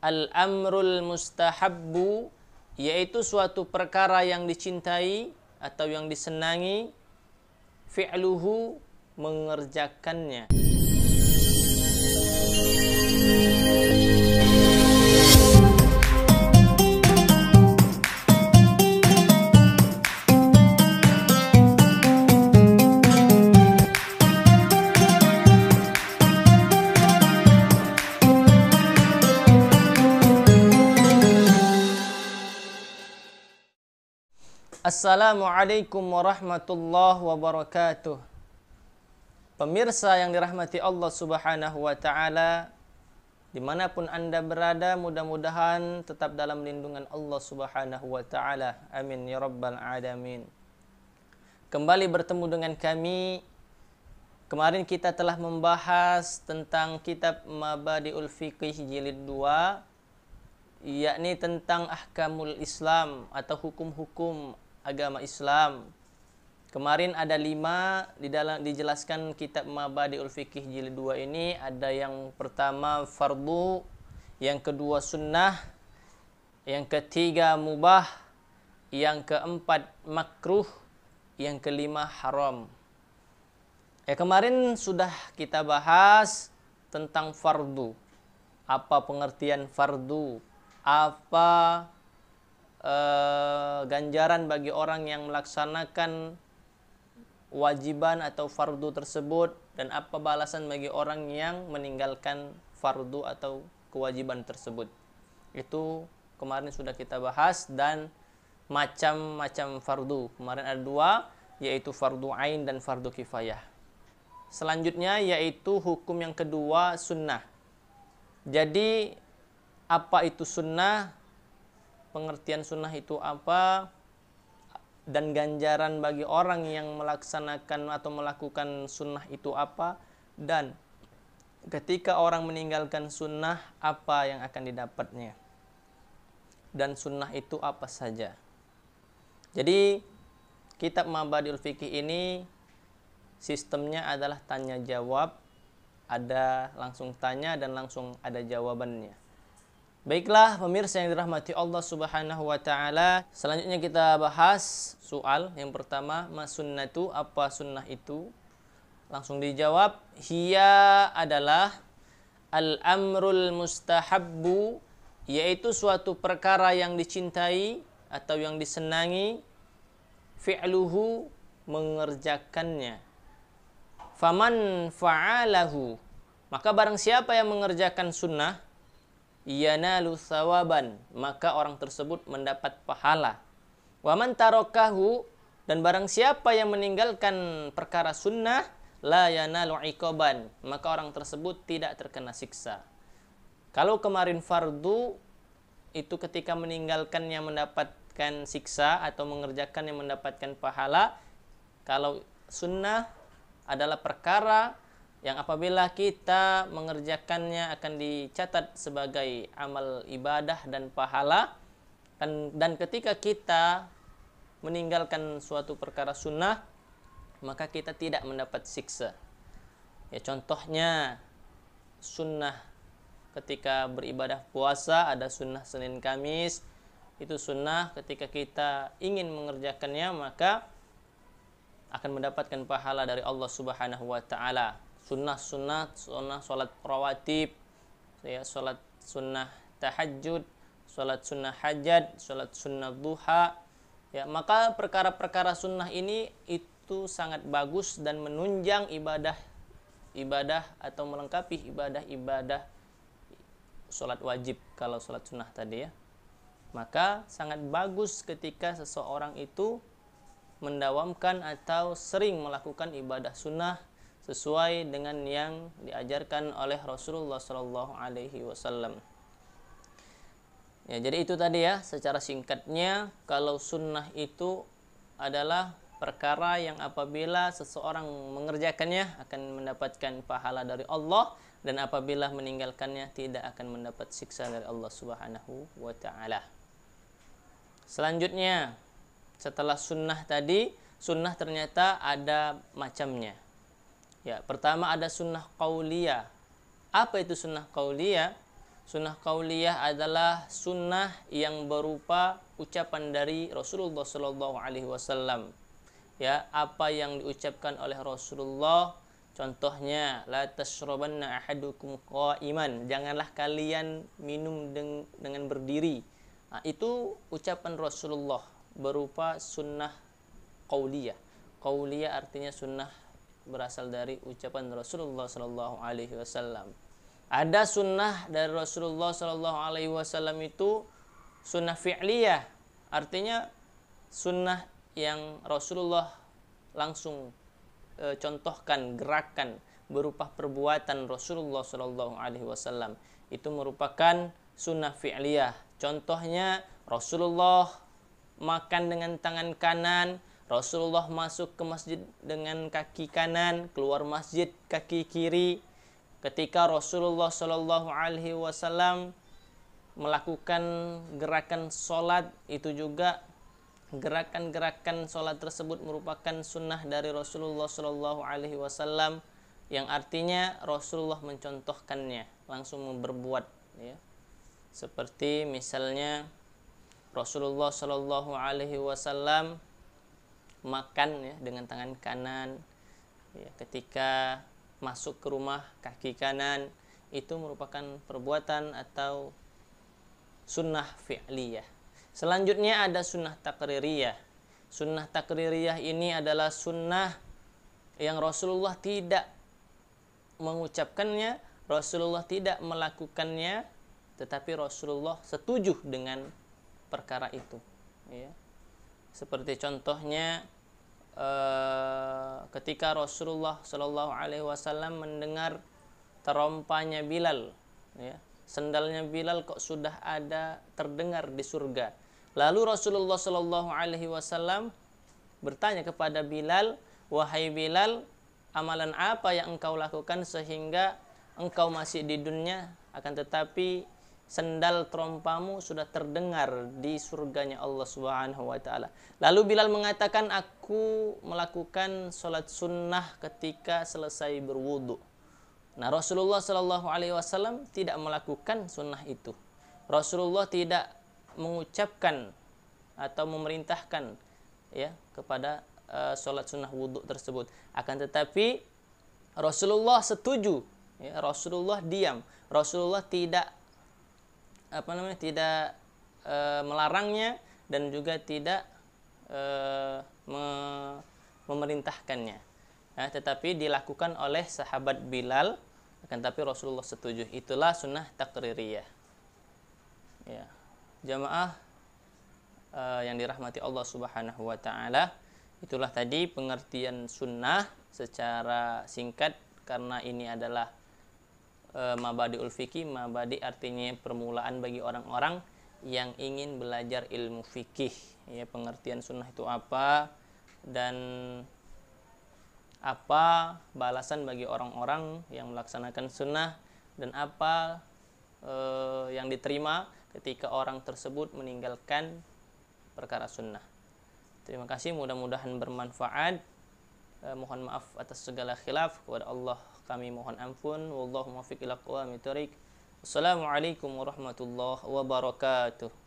Al-amrul mustahabbu, yaitu suatu perkara yang dicintai atau yang disenangi, fi'luhu, mengerjakannya. Assalamualaikum warahmatullahi wabarakatuh. Pemirsa yang dirahmati Allah subhanahu wa ta'ala, dimanapun Anda berada, mudah-mudahan tetap dalam lindungan Allah subhanahu wa ta'ala. Amin ya rabbal alamin. Kembali bertemu dengan kami. Kemarin kita telah membahas tentang kitab Mabadi'ul Fiqih jilid 2, yakni tentang ahkamul Islam atau hukum-hukum agama Islam. Kemarin ada 5 dijelaskan kitab Mabadi'ul Fiqih jilid 2 ini. Ada yang pertama fardu, yang kedua sunnah, yang ketiga mubah, yang keempat makruh, yang kelima haram. Kemarin sudah kita bahas tentang fardu. Apa pengertian fardu? Apa ganjaran bagi orang yang melaksanakan wajiban atau fardu tersebut, dan apa balasan bagi orang yang meninggalkan fardu atau kewajiban tersebut. Itu kemarin sudah kita bahas. Dan macam-macam fardu, kemarin ada 2, yaitu fardu ain dan fardu kifayah. Selanjutnya yaitu hukum yang kedua, sunnah. Jadi apa itu sunnah? Pengertian sunnah itu apa, dan ganjaran bagi orang yang melaksanakan atau melakukan sunnah itu apa, dan ketika orang meninggalkan sunnah apa yang akan didapatnya, dan sunnah itu apa saja. Jadi kitab Mabadi'ul Fiqih ini sistemnya adalah tanya jawab, ada langsung tanya dan langsung ada jawabannya. Baiklah pemirsa yang dirahmati Allah subhanahu wa ta'ala, selanjutnya kita bahas soal yang pertama, mas sunnatu, apa sunnah itu? Langsung dijawab, hiya adalah al-amrul mustahabbu, yaitu suatu perkara yang dicintai atau yang disenangi, fi'luhu, mengerjakannya. Faman fa'alahu, maka barang siapa yang mengerjakan sunnah, yanalu thawaban, maka orang tersebut mendapat pahala. Wa man tarakahu, dan barang siapa yang meninggalkan perkara sunnah, la yanalu iqaban, maka orang tersebut tidak terkena siksa. Kalau kemarin fardu itu ketika meninggalkannya mendapatkan siksa atau mengerjakannya mendapatkan pahala. Kalau sunnah adalah perkara yang apabila kita mengerjakannya akan dicatat sebagai amal ibadah dan pahala. Dan ketika kita meninggalkan suatu perkara sunnah, maka kita tidak mendapat siksa. Ya, contohnya sunnah ketika beribadah puasa, ada sunnah Senin Kamis. Itu sunnah, ketika kita ingin mengerjakannya maka akan mendapatkan pahala dari Allah subhanahu wa ta'ala. Sunnah sholat rawatib, ya, sholat sunnah tahajud, sholat sunnah hajat, sholat sunnah duha, ya, maka perkara-perkara sunnah ini itu sangat bagus dan menunjang ibadah atau melengkapi ibadah sholat wajib. Kalau sholat sunnah tadi, ya, maka sangat bagus ketika seseorang itu mendawamkan atau sering melakukan ibadah sunnah sesuai dengan yang diajarkan oleh Rasulullah Shallallahu Alaihi Wasallam. Ya, jadi itu tadi ya, secara singkatnya, kalau sunnah itu adalah perkara yang apabila seseorang mengerjakannya akan mendapatkan pahala dari Allah, dan apabila meninggalkannya tidak akan mendapat siksa dari Allah Subhanahu wa Ta'ala. Selanjutnya, setelah sunnah tadi, sunnah ternyata ada macamnya. Ya, pertama ada sunnah qauliyah. Apa itu sunnah qauliyah? Sunnah qauliyah adalah sunnah yang berupa ucapan dari Rasulullah Shallallahu Alaihi Wasallam. Ya, apa yang diucapkan oleh Rasulullah. Contohnya, la tashrabanna ahadukum qa'iman. Janganlah kalian minum dengan berdiri. Nah, itu ucapan Rasulullah berupa sunnah qauliyah. Qauliyah artinya sunnah berasal dari ucapan Rasulullah Shallallahu Alaihi Wasallam. Ada sunnah dari Rasulullah Shallallahu Alaihi Wasallam itu sunnah fi'liyah, artinya sunnah yang Rasulullah langsung contohkan, gerakan berupa perbuatan Rasulullah Shallallahu Alaihi Wasallam. Itu merupakan sunnah fi'liyah. Contohnya Rasulullah makan dengan tangan kanan, Rasulullah masuk ke masjid dengan kaki kanan, keluar masjid kaki kiri. Ketika Rasulullah Shallallahu Alaihi Wasallam melakukan gerakan sholat, itu juga gerakan-gerakan sholat tersebut merupakan sunnah dari Rasulullah Shallallahu Alaihi Wasallam, yang artinya Rasulullah mencontohkannya, langsung berbuat. Ya. Seperti misalnya Rasulullah Shallallahu Alaihi Wasallam makan ya dengan tangan kanan. Ya, ketika masuk ke rumah kaki kanan, itu merupakan perbuatan atau sunnah fi'liyah. Selanjutnya ada sunnah takririyah. Sunnah takririyah ini adalah sunnah yang Rasulullah tidak mengucapkannya, Rasulullah tidak melakukannya, tetapi Rasulullah setuju dengan perkara itu. Ya. Seperti contohnya ketika Rasulullah Shallallahu Alaihi Wasallam mendengar terompanya Bilal, ya, sendalnya Bilal kok sudah ada terdengar di surga. Lalu Rasulullah Shallallahu Alaihi Wasallam bertanya kepada Bilal, wahai Bilal, amalan apa yang engkau lakukan sehingga engkau masih di dunia, akan tetapi sendal terompamu sudah terdengar di surganya Allah Subhanahu wa taala. Lalu Bilal mengatakan, aku melakukan sholat sunnah ketika selesai berwudu. Nah, Rasulullah Shallallahu Alaihi Wasallam tidak melakukan sunnah itu. Rasulullah tidak mengucapkan atau memerintahkan ya kepada sholat sunnah wudu tersebut. Akan tetapi Rasulullah setuju, ya, Rasulullah diam. Rasulullah tidak melarangnya dan juga tidak memerintahkannya, ya, tetapi dilakukan oleh sahabat Bilal, akan tapi Rasulullah setuju. Itulah sunnah takririyah. Ya, jamaah yang dirahmati Allah Subhanahu wa taala, itulah tadi pengertian sunnah secara singkat, karena ini adalah mabadi'ul fikih. Mabadi artinya permulaan bagi orang-orang yang ingin belajar ilmu fikih, ya, pengertian sunnah itu apa dan apa balasan bagi orang-orang yang melaksanakan sunnah, dan apa yang diterima ketika orang tersebut meninggalkan perkara sunnah. Terima kasih, mudah-mudahan bermanfaat. Mohon maaf atas segala khilaf, kepada Allah kami mohon ampun. Wallahu muwaffiq ila aqwamit thoriq. Wassalamualaikum warahmatullahi wabarakatuh.